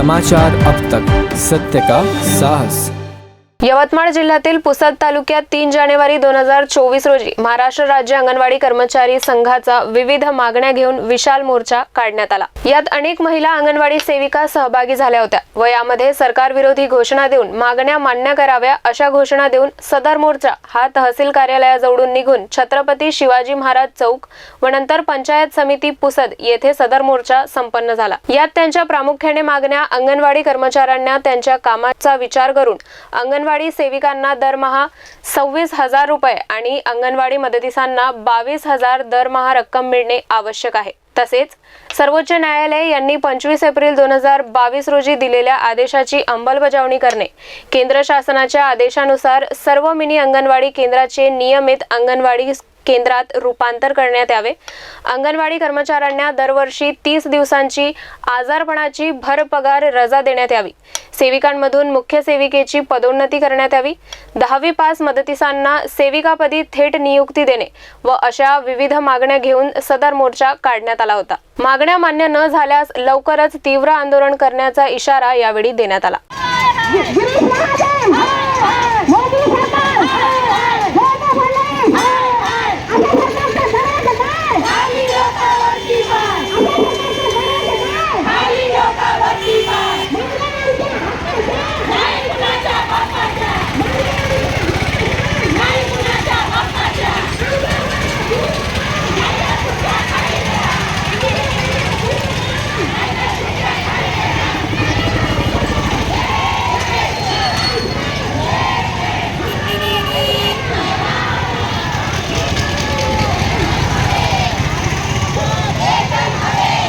समाचार अब तक, सत्य का साहस। यवतमाळ जिल्ह्यातील पुसद तालुक्यात 3 जानेवारी 2024 रोजी महाराष्ट्र राज्य अंगणवाडी कर्मचारी संघाचा विविध मागण्या घेऊन विशाल मोर्चा काढण्यात आला। यात अनेक महिला अंगणवाडी सेविका सहभागी झाल्या होत्या व यामध्ये सरकार विरोधी घोषणा देऊन मागण्या मान्य कराव्या अशा घोषणा देऊन सदर मोर्चा हा तहसील कार्यालयाजवळून निघून छत्रपती शिवाजी महाराज चौक व नंतर पंचायत समिती पुसद येथे सदर मोर्चा संपन्न झाला। यात त्यांच्या प्रामुख्याने मागण्या अंगणवाडी कर्मचाऱ्यांना त्यांच्या कामाचा विचार करून अंगणवाडी सेविकांना दरमहा 26,000 रुपये आणि अंगणवाडी मदतीसांना 22,000 दरमहा रक्कम मिळणे आवश्यक आहे। तसेच सर्वोच्च न्यायालय यांनी 25 एप्रिल 2022 रोजी दिलेल्या आदेशाची अंमलबजावणी करणे, केंद्र शासनाच्या आदेशानुसार सर्व मिनी अंगणवाडी केंद्राचे नियमित अंगणवाडी केंद्रात रूपांतर करण्यात यावे, अंगणवाडी कर्मचाऱ्यांना दरवर्षी 30 दिवसांची आजारपणाची भरपगार रजा देण्यात यावी, सेविकांमधून मुख्य सेविकेची पदोन्नती करण्यात यावी, 10वी पास मदतीसांना सेविकापदी थेट नियुक्ती देणे व अशा विविध मागण्या घेऊन सदर मोर्चा काढण्यात आला होता। मागण्या मान्य न झाल्यास लवकरच तीव्र आंदोलन करण्याचा इशारा यावेळी देण्यात आला।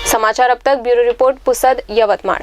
समाचार अब तक ब्यूरो रिपोर्ट पुसद यवतमाळ।